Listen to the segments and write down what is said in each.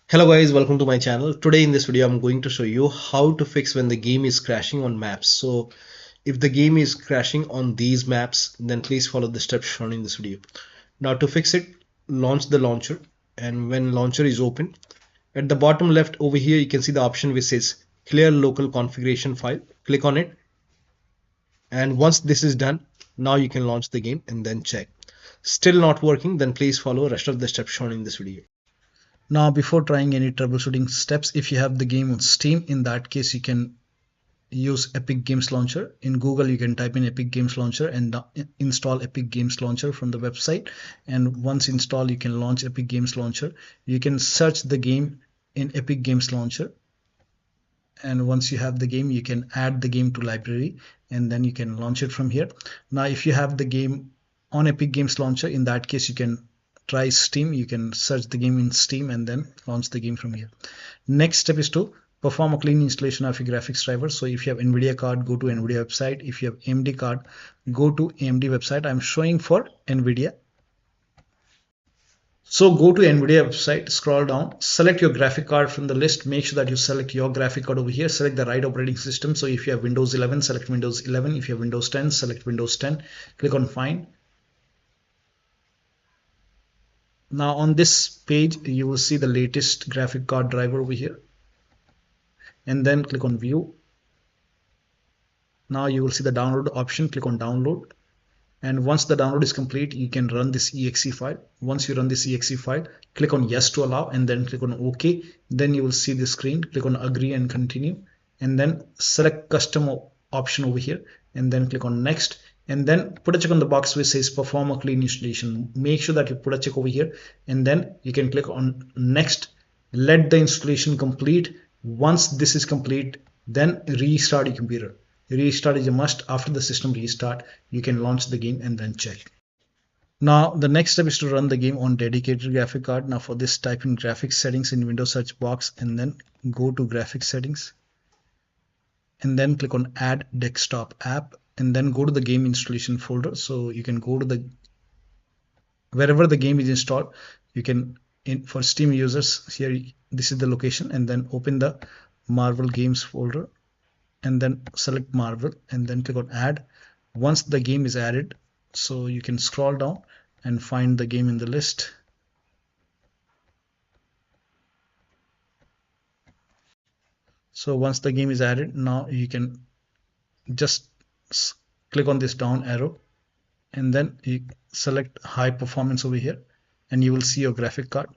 Hello guys, welcome to my channel. Today in this video I'm going to show you how to fix when the game is crashing on maps. So if the game is crashing on these maps, then please follow the steps shown in this video. Now to fix it, launch the launcher, and when launcher is open, at the bottom left over here you can see the option which says clear local configuration file. Click on it, and once this is done, now you can launch the game and then check. Still not working, then please follow rest of the steps shown in this video. Now, before trying any troubleshooting steps, if you have the game on Steam, in that case, you can use Epic Games Launcher. In Google, you can type in Epic Games Launcher and install Epic Games Launcher from the website. And once installed, you can launch Epic Games Launcher. You can search the game in Epic Games Launcher. And once you have the game, you can add the game to library and then you can launch it from here. Now, if you have the game on Epic Games Launcher, in that case, you can try Steam. You can search the game in Steam and then launch the game from here. Next step is to perform a clean installation of your graphics driver. So if you have NVIDIA card, go to NVIDIA website. If you have AMD card, go to AMD website. I'm showing for NVIDIA. So go to NVIDIA website, scroll down, select your graphic card from the list. Make sure that you select your graphic card over here. Select the right operating system. So if you have Windows 11, select Windows 11. If you have Windows 10, select Windows 10. Click on Find. Now on this page, you will see the latest graphic card driver over here. And then click on View. Now you will see the download option. Click on Download. And once the download is complete, you can run this exe file. Once you run this exe file, click on Yes to allow and then click on OK. Then you will see the screen. Click on Agree and Continue. And then select Custom option over here. And then click on Next. And then put a check on the box which says Perform a clean installation. Make sure that you put a check over here. And then you can click on Next. Let the installation complete. Once this is complete, then restart your computer. Restart is a must. After the system restart, you can launch the game and then check. Now the next step is to run the game on dedicated graphic card. Now for this, type in graphics settings in Windows search box and then go to graphics settings and then click on add desktop app and then go to the game installation folder. So you can go to the wherever the game is installed. You can for Steam users here, this is the location, and then open the Marvel games folder and then select Marvel and then click on add. Once the game is added, so you can scroll down and find the game in the list. So once the game is added, now you can just click on this down arrow and then you select high performance over here and you will see your graphic card.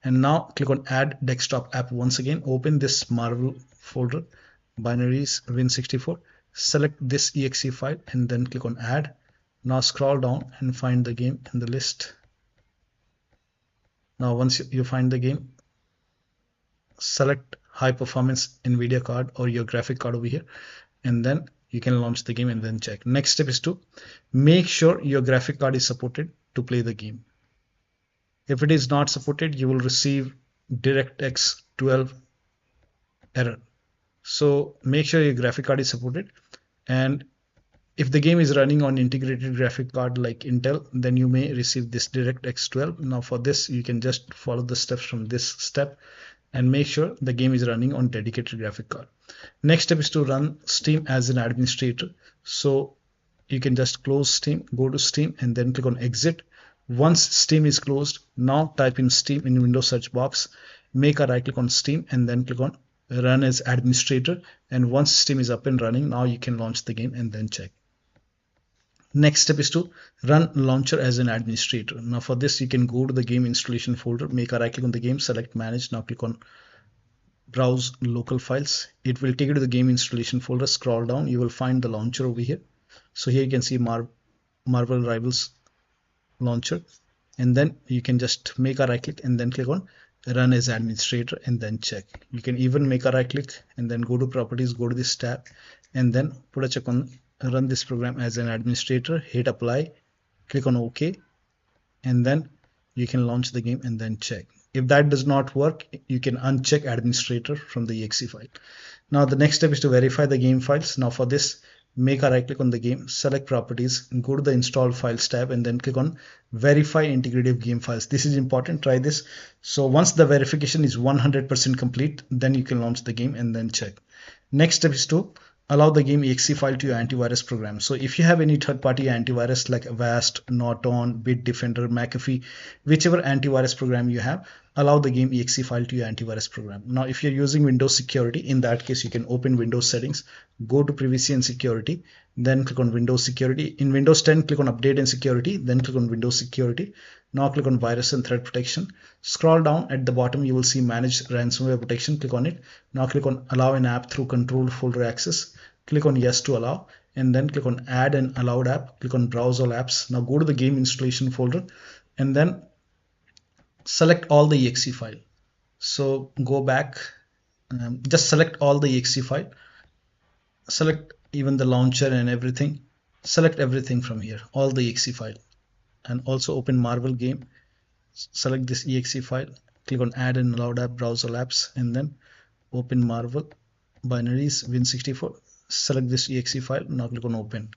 And now click on add desktop app. Once again, open this Marvel folder, binaries Win64, select this exe file and then click on add. Now scroll down and find the game in the list. Now once you find the game, select high performance NVIDIA card or your graphic card over here and then you can launch the game and then check. Next step is to make sure your graphic card is supported to play the game. If it is not supported, you will receive DirectX 12 error. So make sure your graphic card is supported, and if the game is running on integrated graphic card like Intel, then you may receive this DirectX 12. Now for this, you can just follow the steps from this step and make sure the game is running on dedicated graphic card. Next step is to run Steam as an administrator. So you can just close Steam, go to Steam and then click on exit. Once Steam is closed, now type in Steam in Windows search box, make a right click on Steam and then click on run as administrator. And once Steam is up and running, now you can launch the game and then check. Next step is to run launcher as an administrator. Now for this, you can go to the game installation folder, make a right click on the game, select manage. Now click on browse local files. It will take you to the game installation folder. Scroll down, you will find the launcher over here. So here you can see Marvel Rivals launcher, and then you can just make a right click and then click on run as administrator and then check. You can even make a right click and then go to properties, go to this tab and then put a check on run this program as an administrator, hit apply, click on OK, and then you can launch the game and then check. If that does not work, you can uncheck administrator from the exe file. Now the next step is to verify the game files. Now for this, make a right click on the game, select properties, go to the installed files tab, and then click on verify integrative game files. This is important, try this. So once the verification is 100% complete, then you can launch the game and then check. Next step is to allow the game exe file to your antivirus program. So if you have any third-party antivirus like Avast, Norton, Bitdefender, McAfee, whichever antivirus program you have, allow the game exe file to your antivirus program. Now if you're using Windows Security, in that case you can open Windows settings, go to privacy and security, then click on Windows Security. In Windows 10, click on update and security, then click on Windows Security. Now click on virus and threat protection. Scroll down at the bottom, you will see manage ransomware protection. Click on it. Now click on allow an app through controlled folder access. Click on yes to allow, and then click on add an allowed app. Click on browse all apps. Now go to the game installation folder and then select all the exe file. So go back, just select all the exe file, select even the launcher and everything, select everything from here, all the exe file, and also open Marvel game, select this exe file, click on add and allowed app, browse all apps, and then open Marvel binaries Win64, select this exe file. Now click on open.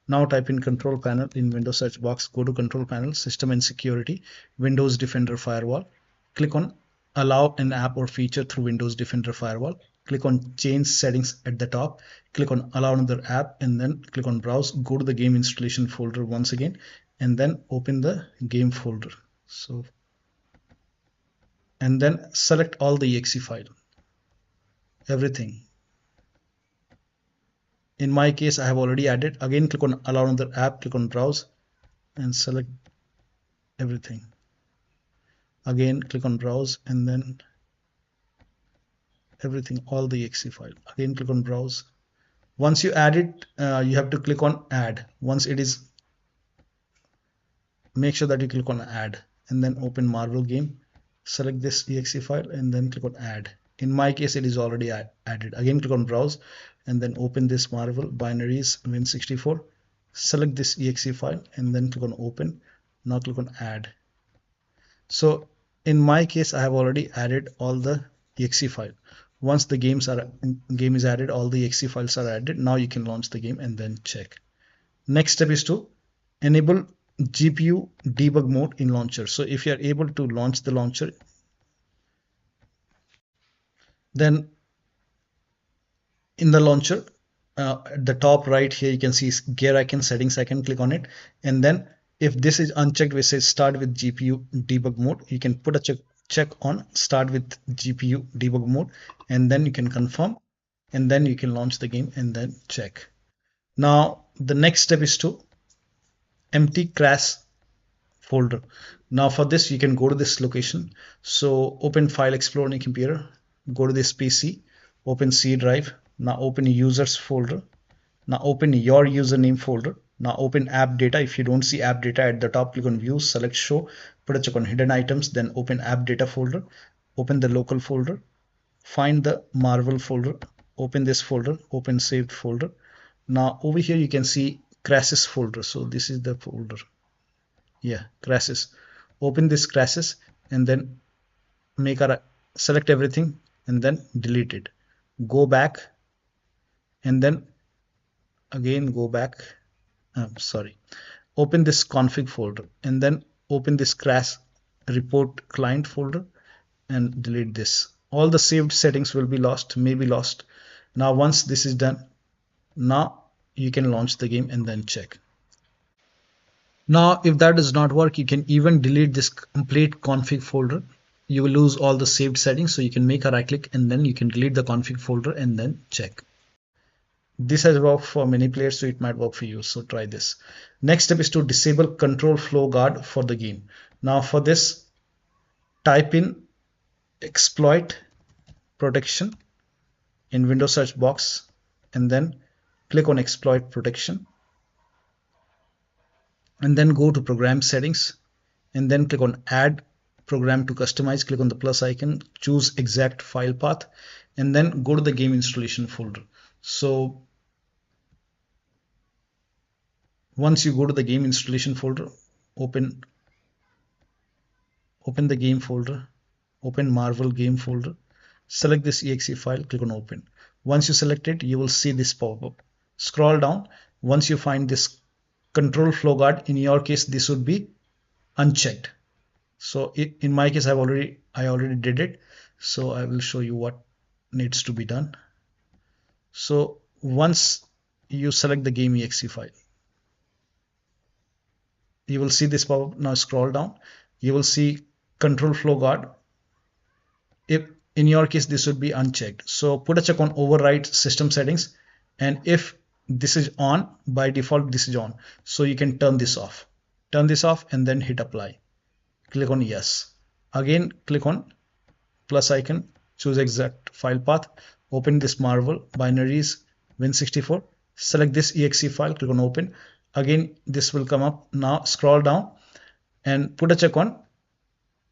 Now type in control panel in Windows search box, go to control panel, system and security, Windows Defender Firewall, click on allow an app or feature through Windows Defender Firewall, click on change settings at the top, click on allow another app, and then click on browse, go to the game installation folder once again, and then open the game folder. So, and then select all the exe file, everything. In my case, I have already added. Again, click on allow another app, click on browse, and select everything. Again, click on browse, and then everything, all the exe file. Again, click on browse. Once you add it, you have to click on add. Once it is, make sure that you click on add, and then open Marvel game, select this exe file, and then click on add. In my case, it is already added. Again, click on browse, and then open this Marvel binaries Win64, select this exe file, and then click on open. Now click on add. So in my case, I have already added all the exe file. Once the game is added, all the exe files are added. Now you can launch the game and then check. Next step is to enable GPU debug mode in launcher. So if you are able to launch the launcher, then in the launcher, at the top right here, you can see gear icon, settings icon, click on it. And then if this is unchecked, which says start with GPU debug mode, you can put a check on start with GPU debug mode, and then you can confirm, and then you can launch the game and then check. Now the next step is to empty crash folder. Now for this, you can go to this location. So open File Explorer on your computer, go to this PC, open C drive. Now open users folder. Now open your username folder. Now open AppData. If you don't see AppData at the top, click on View, select Show, put a check on Hidden Items, then open AppData folder. Open the local folder, find the Marvel folder, open this folder, open saved folder. Now over here you can see crashes folder. So this is the folder. Yeah, crashes. Open this crashes and then select everything and then delete it. Go back and then again go back. Open this config folder and then open this CrashReportClient folder and delete this. All the saved settings will be lost, may be lost. Now once this is done, now you can launch the game and then check. Now if that does not work, you can even delete this complete config folder. You will lose all the saved settings, so you can make a right click and then you can delete the config folder and then check. This has worked for many players, so it might work for you, so try this. Next step is to disable control flow guard for the game. Now for this, type in exploit protection in Windows search box and then click on exploit protection and then go to program settings and then click on add program to customize, click on the plus icon, choose exact file path, and then go to the game installation folder. So once you go to the game installation folder, open the game folder, open Marvel game folder, select this exe file, click on open. Once you select it, you will see this pop-up. scroll down. Once you find this control flow guard, in your case this would be unchecked. So in my case I already did it, so I will show you what needs to be done. So once you select the game exe file, you will see this pop-up. Now scroll down, you will see control flow guard. If in your case this would be unchecked, so put a check on override system settings, and if this is on, by default this is on, so you can turn this off. Turn this off and then hit apply. Click on yes. Again click on plus icon, choose exact file path, open this Marvel binaries Win64, select this exe file, click on open. Again this will come up. Now scroll down and put a check on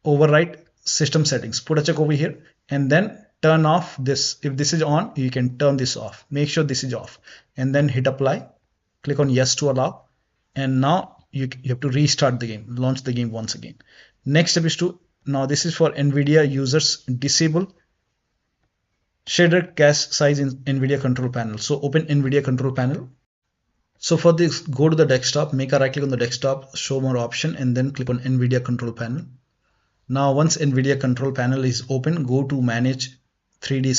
override system settings. Put a check over here and then turn off this. If this is on, you can turn this off. Make sure this is off and then hit apply. Click on yes to allow, and now you have to restart the game, launch the game once again. Next step is to, now this is for NVIDIA users, disable shader cache size in NVIDIA control panel. So open NVIDIA control panel. So for this, go to the desktop, make a right click on the desktop, show more option, and then click on NVIDIA control panel. Now once NVIDIA control panel is open, go to manage 3D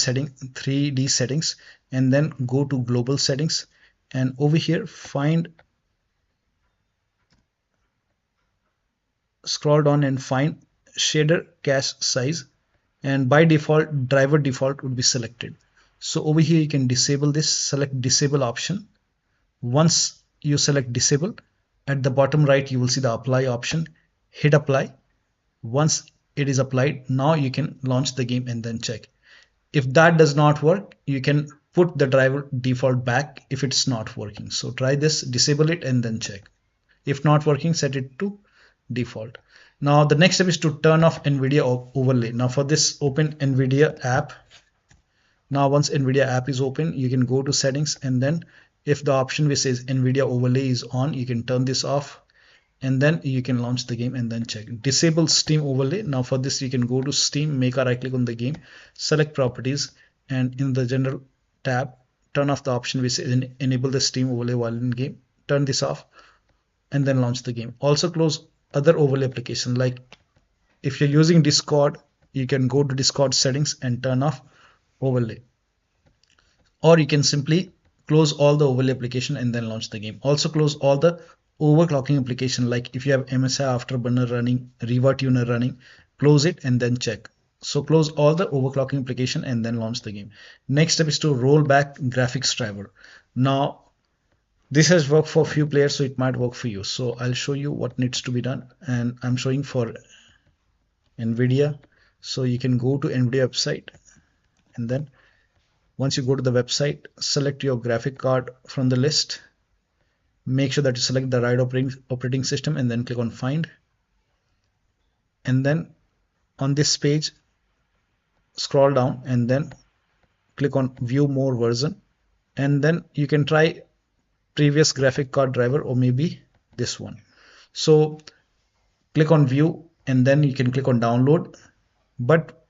settings, and then go to global settings, and over here scroll down and find shader cache size, and by default driver default would be selected. So over here you can disable this, select disable option. Once you select disable, at the bottom right you will see the apply option, hit apply. Once it is applied, now you can launch the game and then check. If that does not work, you can put the driver default back if it's not working. So try this, disable it and then check. If not working, set it to default. Now the next step is to turn off NVIDIA overlay. Now for this, open NVIDIA app. Now once NVIDIA app is open, you can go to settings, and then if the option which says NVIDIA overlay is on, you can turn this off, and then you can launch the game and then check. Disable Steam overlay. Now for this you can go to Steam, make a right click on the game, select properties, and in the general tab turn off the option which says enable the Steam overlay while in game. Turn this off and then launch the game. Also close other overlay application, like if you're using Discord, you can go to Discord settings and turn off overlay, or you can simply close all the overlay application and then launch the game. Also close all the overclocking application, like if you have MSI Afterburner running, Riva Tuner running, close it and then check. So close all the overclocking application and then launch the game. Next step is to roll back graphics driver. Now this has worked for a few players, so it might work for you. So I'll show you what needs to be done, and I'm showing for NVIDIA. So you can go to NVIDIA website, and then once you go to the website, select your graphic card from the list. Make sure that you select the right operating system and then click on find. And then on this page, scroll down and then click on view more version. And then you can try previous graphic card driver or maybe this one. So click on view and then you can click on download. But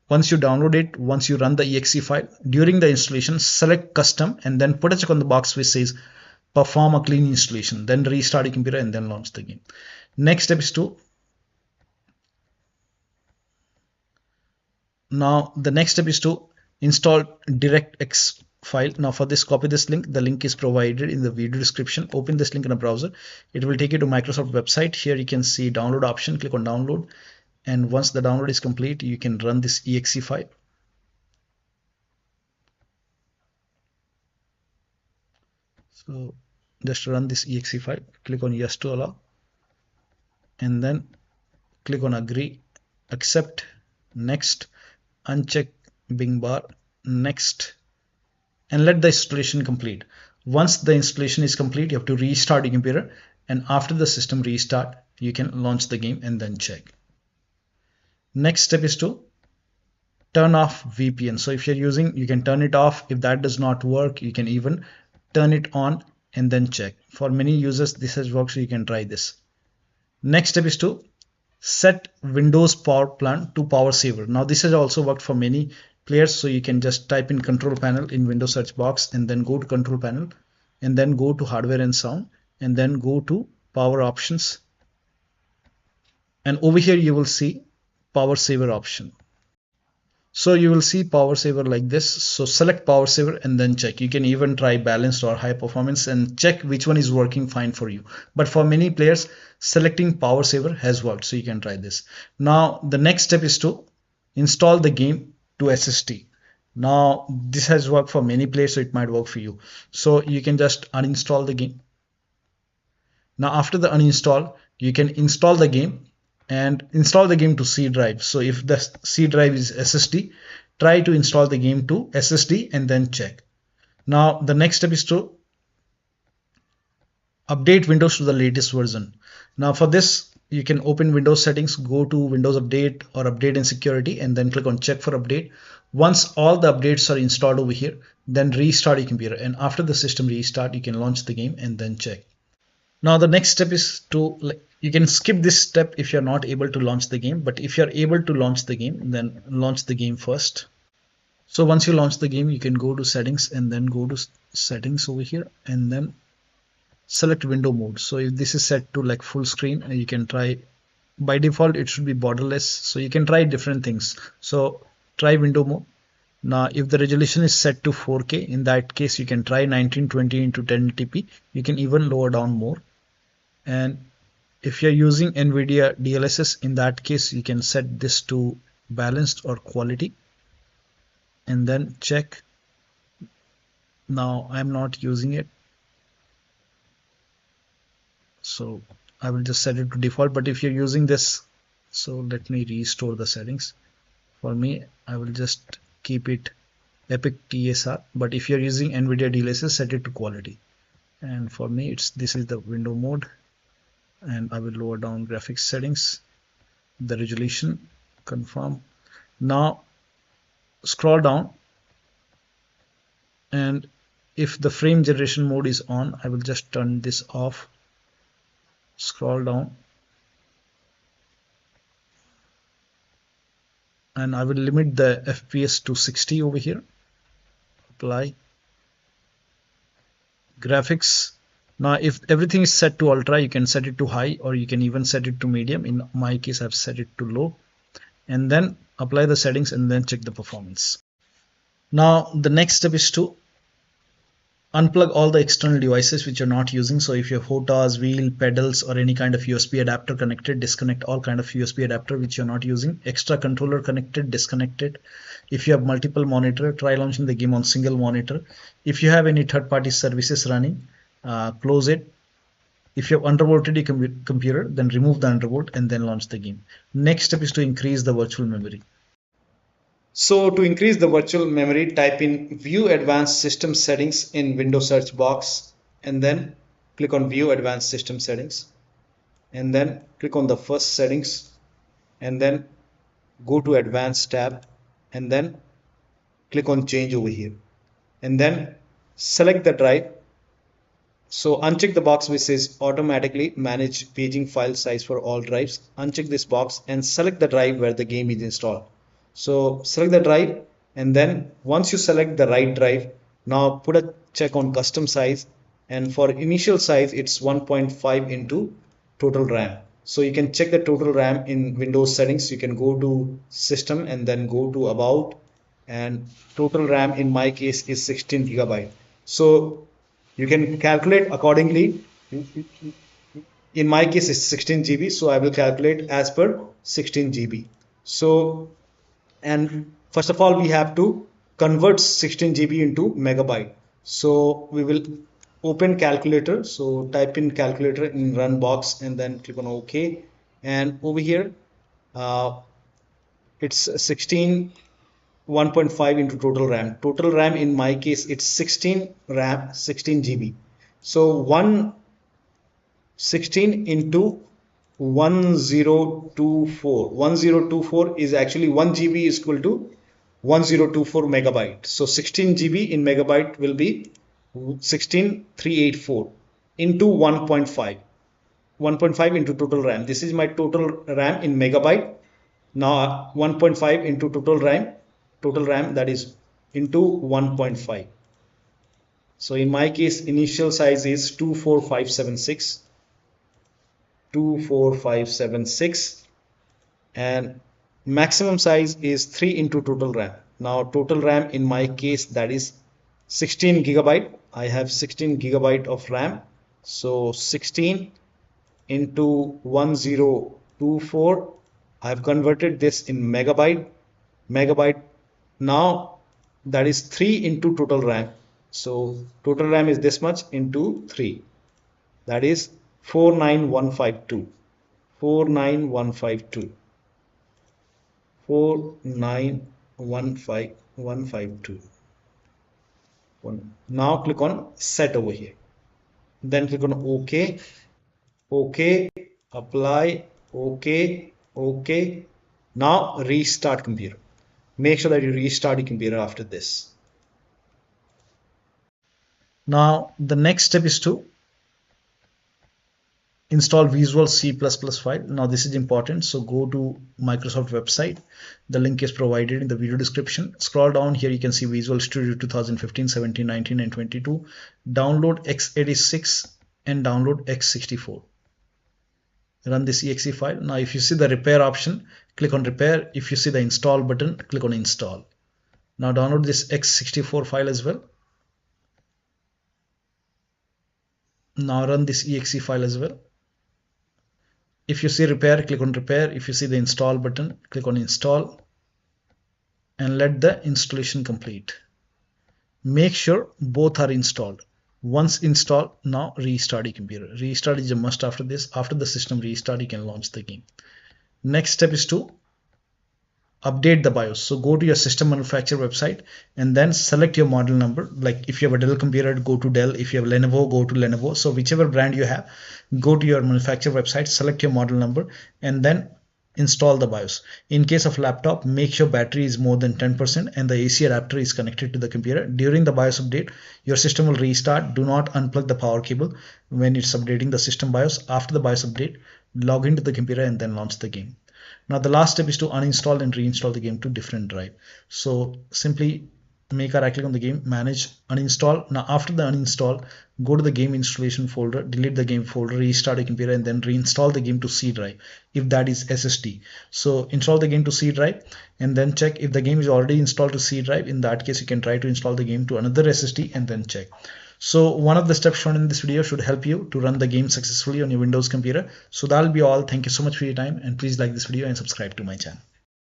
once you download it, once you run the exe file, during the installation, select custom and then put a check on the box which says perform a clean installation, then restart your computer and then launch the game. Next step is to, now the next step is to install DirectX file. Now for this, copy this link. The link is provided in the video description. Open this link in a browser. It will take you to Microsoft website. Here you can see download option. Click on download, and once the download is complete, you can run this exe file. So just run this exe file, click on yes to allow, and then click on agree, accept, next, uncheck Bing bar, next, and let the installation complete. Once the installation is complete, you have to restart your computer, and after the system restart, you can launch the game and then check. Next step is to turn off VPN. So if you're using, you can turn it off. If that does not work, you can even turn it on and then check. For many users this has worked, so you can try this. Next step is to set Windows power plant to power saver. Now this has also worked for many players, so you can just type in control panel in Windows search box and then go to control panel, and then go to hardware and sound, and then go to power options, and over here you will see power saver option. So you will see power saver like this. So select power saver and then check. You can even try balanced or high performance and check which one is working fine for you. But for many players, selecting power saver has worked. So you can try this. Now the next step is to install the game to SSD. Now this has worked for many players, so it might work for you. So you can just uninstall the game. Now after the uninstall, you can install the game and install the game to C drive. So if the C drive is SSD, try to install the game to SSD and then check. Now the next step is to update Windows to the latest version. Now for this, you can open Windows settings, go to Windows Update or Update and Security, and then click on check for update. Once all the updates are installed over here, then restart your computer, and after the system restart, you can launch the game and then check. Now the next step is to, you can skip this step if you're not able to launch the game, but if you're able to launch the game, then launch the game first. So once you launch the game, you can go to settings and then go to settings over here and then select window mode. So if this is set to like full screen, you can try, by default it should be borderless, so you can try different things. So try window mode. Now if the resolution is set to 4K, in that case you can try 1920 into 1080p. You can even lower down more. And if you're using NVIDIA DLSS, in that case you can set this to balanced or quality and then check. Now I'm not using it, so I will just set it to default. But if you're using this, so let me restore the settings. For me, I will just keep it Epic TSR, but if you're using NVIDIA DLSS, set it to quality. And for me, this is the window mode, and I will lower down graphics settings, the resolution, confirm. Now scroll down, and if the frame generation mode is on, I will just turn this off. Scroll down, and I will limit the FPS to 60 over here. Apply graphics. Now if everything is set to ultra, you can set it to high, or you can even set it to medium. In my case, I've set it to low, and then apply the settings and then check the performance. Now the next step is to unplug all the external devices which you're not using. So if you have HOTAS, wheel, pedals, or any kind of USB adapter connected, disconnect all kind of USB adapter which you're not using. Extra controller connected, disconnect it. If you have multiple monitor, try launching the game on single monitor. If you have any third-party services running, close it. If you have undervolted your computer, then remove the undervolt and then launch the game. Next step is to increase the virtual memory. So to increase the virtual memory, type in View Advanced System Settings in Windows search box, and then click on View Advanced System Settings, and then click on the first settings, and then go to Advanced tab, and then click on Change over here, and then select the drive. So uncheck the box which says automatically manage paging file size for all drives. Uncheck this box and select the drive where the game is installed. So select the drive, and then once you select the right drive, now put a check on custom size, and for initial size it's 1.5 into total RAM. So you can check the total RAM in Windows settings. You can go to system and then go to about, and total RAM in my case is 16 GB. So you can calculate accordingly. In my case it's 16 GB, so I will calculate as per 16 GB. So, and first of all we have to convert 16 GB into megabyte. So we will open calculator. So type in calculator in run box and then click on OK, and over here it's 16 1.5 into total RAM. Total RAM in my case it's 16 RAM 16 GB. So 116 into 1024 is actually 1 GB is equal to 1024 megabyte. So 16 GB in megabyte will be 16384 into 1.5 into total RAM. This is my total RAM in megabyte. Now 1.5 into total RAM, that is into 1.5. So in my case, initial size is 24576, 24576, and maximum size is 3 into total RAM. Now total RAM in my case, that is 16 gigabyte. I have 16 gigabyte of RAM. So 16 into 1024, I have converted this in megabyte. Now that is 3 into total RAM. So total RAM is this much into 3, that is 49152, 49152, 4915152. Now click on set over here, then click on OK, OK, apply, OK, OK. Now restart computer. Make sure that you restart your computer after this. Now the next step is to install Visual C++ file. Now this is important, so go to Microsoft website. The link is provided in the video description. Scroll down here, you can see Visual Studio 2015, 17, 19 and 22. Download x86 and download x64. Run this exe file. Now if you see the repair option, click on repair. If you see the install button, click on install. Now download this x64 file as well. Now run this exe file as well. If you see repair, click on repair. If you see the install button, click on install and let the installation complete. Make sure both are installed. Once installed, now restart your computer. Restart is a must after this. After the system restart, you can launch the game. Next step is to update the BIOS. So go to your system manufacturer website and then select your model number. Like if you have a Dell computer, go to Dell. If you have Lenovo, go to Lenovo. So whichever brand you have, go to your manufacturer website, select your model number and then install the BIOS. In case of laptop, make sure battery is more than 10% and the AC adapter is connected to the computer. During the BIOS update, your system will restart. Do not unplug the power cable when it's updating the system BIOS. After the BIOS update, log into the computer and then launch the game. Now the last step is to uninstall and reinstall the game to different drive. So simply make a right click on the game, manage, uninstall. Now after the uninstall, go to the game installation folder, delete the game folder, restart your computer and then reinstall the game to C drive if that is SSD. So install the game to C drive and then check if the game is already installed to C drive. In that case, you can try to install the game to another SSD and then check. So one of the steps shown in this video should help you to run the game successfully on your Windows computer. So that'll be all. Thank you so much for your time and please like this video and subscribe to my channel.